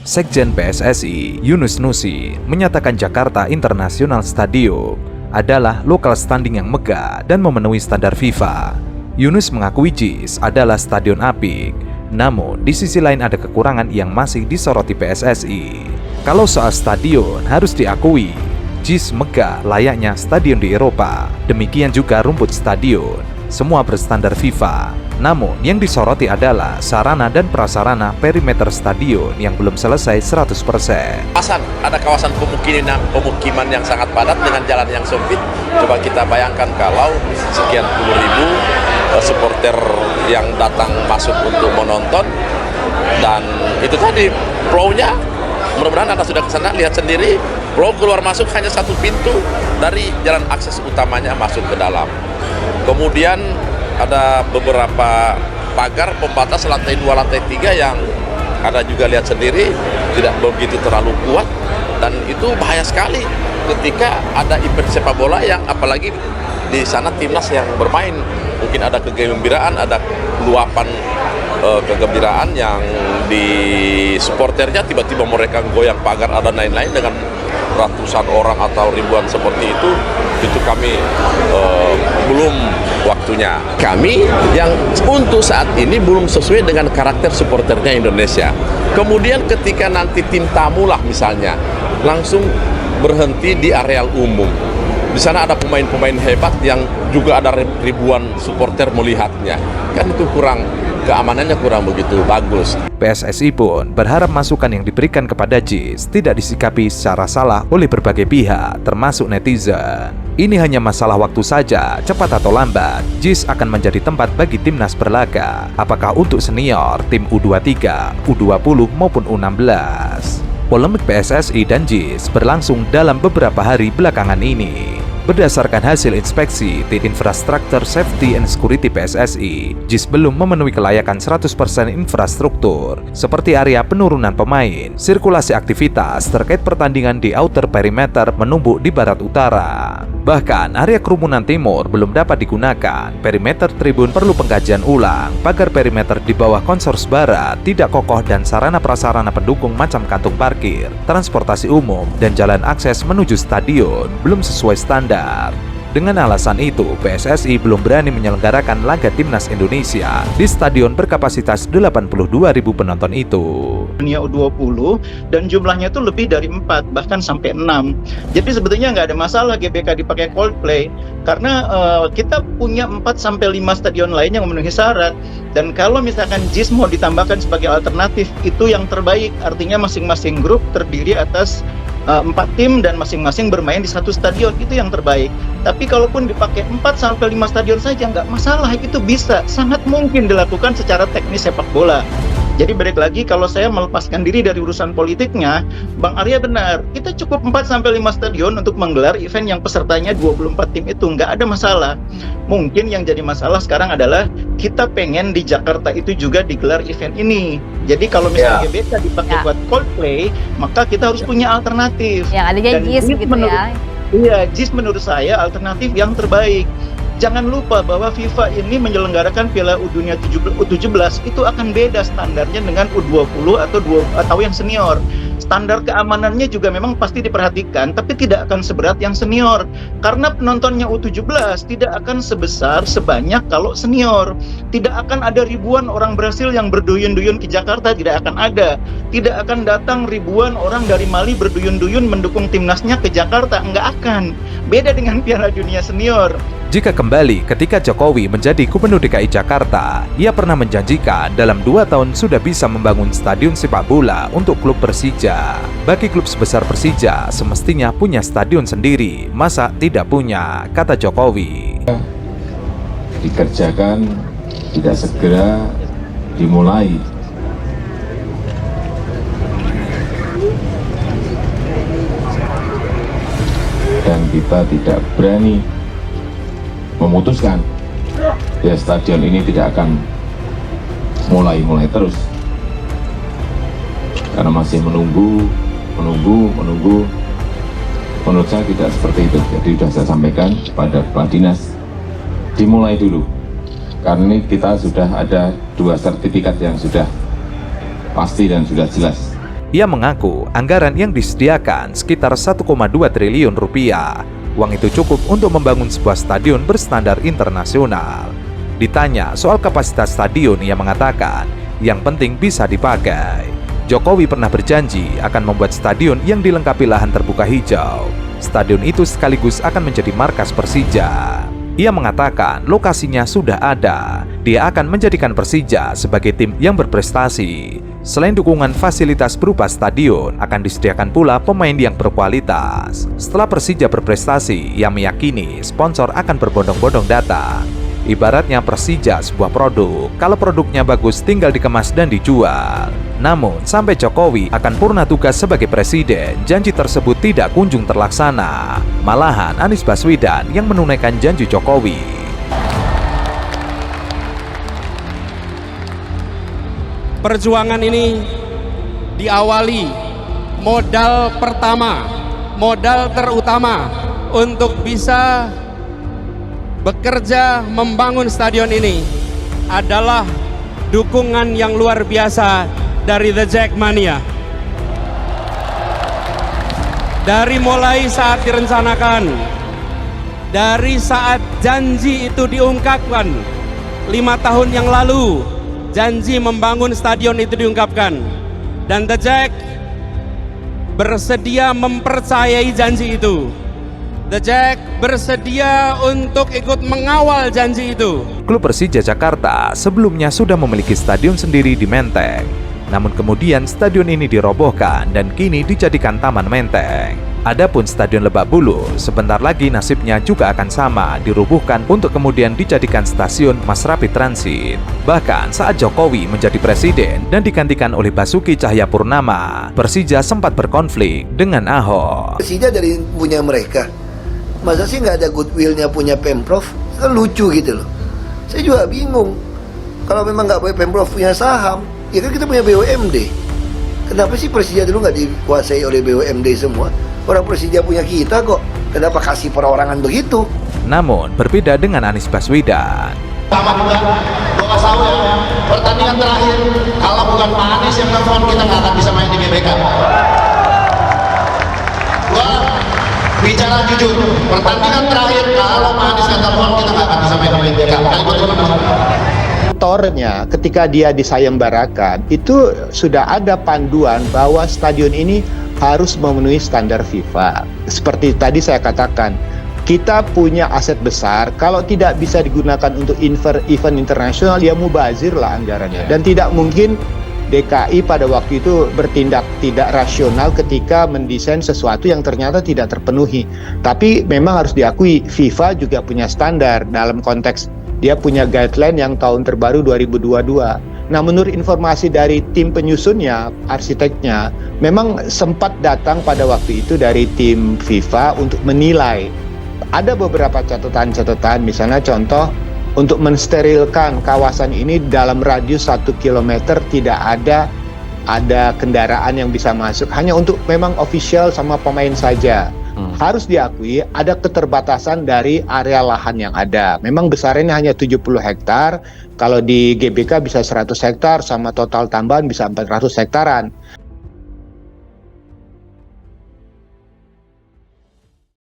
Sekjen PSSI, Yunus Nusi, menyatakan Jakarta International Stadium adalah local standing yang megah dan memenuhi standar FIFA. Yunus mengakui JIS adalah stadion apik, namun di sisi lain ada kekurangan yang masih disoroti PSSI. Kalau soal stadion harus diakui, JIS megah layaknya stadion di Eropa, demikian juga rumput stadion, semua berstandar FIFA. Namun yang disoroti adalah sarana dan prasarana perimeter stadion yang belum selesai 100%. Ada kawasan pemukiman yang sangat padat dengan jalan yang sempit. Coba kita bayangkan kalau sekian puluh ribu supporter yang datang masuk untuk menonton, dan itu tadi flow-nya, mudah-mudahan Anda sudah kesana lihat sendiri, flow keluar masuk hanya satu pintu dari jalan akses utamanya masuk ke dalam. Kemudian ada beberapa pagar pembatas lantai 2, lantai 3 yang Anda juga lihat sendiri tidak begitu terlalu kuat, dan itu bahaya sekali ketika ada event sepak bola yang apalagi di sana timnas yang bermain. Mungkin ada kegembiraan, ada luapan kegembiraan yang di supporternya tiba-tiba mereka goyang pagar ada lain-lain dengan ratusan orang atau ribuan seperti itu kami belum waktunya. Kami yang untuk saat ini belum sesuai dengan karakter supporternya Indonesia. Kemudian ketika nanti tim tamu lah misalnya langsung berhenti di areal umum, di sana ada pemain-pemain hebat yang juga ada ribuan supporter melihatnya, kan itu keamanannya kurang begitu bagus. PSSI pun berharap masukan yang diberikan kepada JIS tidak disikapi secara salah oleh berbagai pihak, termasuk netizen. Ini hanya masalah waktu saja, cepat atau lambat, JIS akan menjadi tempat bagi timnas berlaga, apakah untuk senior, tim U23, U20 maupun U16. Polemik PSSI dan JIS berlangsung dalam beberapa hari belakangan ini. Berdasarkan hasil inspeksi Tim Infrastructure Safety and Security PSSI, JIS belum memenuhi kelayakan 100% infrastruktur, seperti area penurunan pemain, sirkulasi aktivitas terkait pertandingan di outer perimeter menumpuk di barat utara. Bahkan area kerumunan timur belum dapat digunakan, perimeter tribun perlu pengkajian ulang, pagar perimeter di bawah konsors barat tidak kokoh, dan sarana prasarana pendukung macam kantung parkir, transportasi umum, dan jalan akses menuju stadion belum sesuai standar. Dengan alasan itu, PSSI belum berani menyelenggarakan laga timnas Indonesia di stadion berkapasitas 82.000 penonton itu. Dunia U20 dan jumlahnya itu lebih dari 4 bahkan sampai 6. Jadi sebetulnya nggak ada masalah GBK dipakai Coldplay karena kita punya 4 sampai 5 stadion lain yang memenuhi syarat. Dan kalau misalkan JIS mau ditambahkan sebagai alternatif, itu yang terbaik. Artinya masing-masing grup terdiri atas 4 tim dan masing-masing bermain di satu stadion, itu yang terbaik. Tapi kalaupun dipakai 4 sampai 5 stadion saja nggak masalah, itu bisa, sangat mungkin dilakukan secara teknis sepak bola. Jadi balik lagi, kalau saya melepaskan diri dari urusan politiknya, Bang Arya benar, kita cukup 4 sampai 5 stadion untuk menggelar event yang pesertanya 24 tim itu, nggak ada masalah. Mungkin yang jadi masalah sekarang adalah kita pengen di Jakarta itu juga digelar event ini. Jadi kalau misalnya GBK dipakai buat Coldplay, maka kita harus punya alternatif. Yang adanya JIS gitu ya. Iya, JIS menurut saya alternatif yang terbaik. Jangan lupa bahwa FIFA ini menyelenggarakan Piala Dunia U17 itu akan beda standarnya dengan U20 atau yang senior. Standar keamanannya juga memang pasti diperhatikan, tapi tidak akan seberat yang senior. Karena penontonnya U17 tidak akan sebanyak kalau senior. Tidak akan ada ribuan orang Brasil yang berduyun-duyun ke Jakarta, tidak akan ada. Tidak akan datang ribuan orang dari Mali berduyun-duyun mendukung timnasnya ke Jakarta, enggak akan. Beda dengan Piala Dunia Senior. Jika kembali ketika Jokowi menjadi Gubernur DKI Jakarta, ia pernah menjanjikan dalam 2 tahun sudah bisa membangun stadion sepak bola untuk klub Persija. Bagi klub sebesar Persija, semestinya punya stadion sendiri, masa tidak punya, kata Jokowi. Dikerjakan, tidak segera dimulai. Dan kita tidak berani memutuskan ya stadion ini tidak akan mulai terus karena masih menunggu. Menurut saya tidak seperti itu. Jadi sudah saya sampaikan kepada Kepala Dinas, dimulai dulu karena ini kita sudah ada 2 sertifikat yang sudah pasti dan sudah jelas. Ia mengaku anggaran yang disediakan sekitar 1,2 triliun rupiah. Uang itu cukup untuk membangun sebuah stadion berstandar internasional. Ditanya soal kapasitas stadion, ia mengatakan, yang penting bisa dipakai. Jokowi pernah berjanji akan membuat stadion yang dilengkapi lahan terbuka hijau. Stadion itu sekaligus akan menjadi markas Persija. Ia mengatakan lokasinya sudah ada. Dia akan menjadikan Persija sebagai tim yang berprestasi. Selain dukungan fasilitas berupa stadion, akan disediakan pula pemain yang berkualitas. Setelah Persija berprestasi, ia meyakini sponsor akan berbondong-bondong datang. Ibaratnya Persija sebuah produk, kalau produknya bagus tinggal dikemas dan dijual. Namun, sampai Jokowi akan purna tugas sebagai presiden, janji tersebut tidak kunjung terlaksana. Malahan Anies Baswedan yang menunaikan janji Jokowi. Perjuangan ini diawali modal pertama, modal terutama untuk bisa bekerja membangun stadion ini adalah dukungan yang luar biasa dari The Jackmania. Dari mulai saat direncanakan, dari saat janji itu diungkapkan 5 tahun yang lalu, janji membangun stadion itu diungkapkan, dan The Jack bersedia mempercayai janji itu. The Jack bersedia untuk ikut mengawal janji itu. Klub Persija Jakarta sebelumnya sudah memiliki stadion sendiri di Menteng. Namun kemudian stadion ini dirobohkan dan kini dijadikan Taman Menteng. Adapun Stadion Lebak Bulus sebentar lagi nasibnya juga akan sama, dirubuhkan untuk kemudian dijadikan stasiun Mass Rapid Transit. Bahkan saat Jokowi menjadi presiden dan digantikan oleh Basuki Cahayapurnama, Persija sempat berkonflik dengan Ahok. Persija dari punya mereka. Masa sih nggak ada goodwill-nya punya Pemprov? Kan lucu gitu loh. Saya juga bingung. Kalau memang nggak boleh Pemprov punya saham, ya kan kita punya BUMD. Kenapa sih Persija dulu nggak dikuasai oleh BUMD semua? Orang Persija punya kita kok. Kenapa kasih perorangan begitu? Namun berbeda dengan Anies Baswedan. Sama juga, gue kasih tahu ya, pertandingan terakhir, kalau bukan Pak Anies yang nelfon, kita nggak akan bisa main di GBK. Gue bicara jujur, pertandingan terakhir, kalau Pak Anies yang nelfon, kita nggak akan bisa main di GBK. Tornya ketika dia disayembarakan itu sudah ada panduan bahwa stadion ini harus memenuhi standar FIFA. Seperti tadi saya katakan, kita punya aset besar, kalau tidak bisa digunakan untuk event internasional, ya mubazir lah anggarannya. Dan tidak mungkin DKI pada waktu itu bertindak tidak rasional ketika mendesain sesuatu yang ternyata tidak terpenuhi. Tapi memang harus diakui, FIFA juga punya standar dalam konteks dia punya guideline yang tahun terbaru 2022. Nah, menurut informasi dari tim penyusunnya, arsiteknya, memang sempat datang pada waktu itu dari tim FIFA untuk menilai. Ada beberapa catatan-catatan, misalnya contoh, untuk mensterilkan kawasan ini dalam radius 1 km tidak ada kendaraan yang bisa masuk, hanya untuk memang official sama pemain saja. Harus diakui ada keterbatasan dari area lahan yang ada. Memang besarnya hanya 70 hektar, kalau di GBK bisa 100 hektar, sama total tambahan bisa 400 hektaran.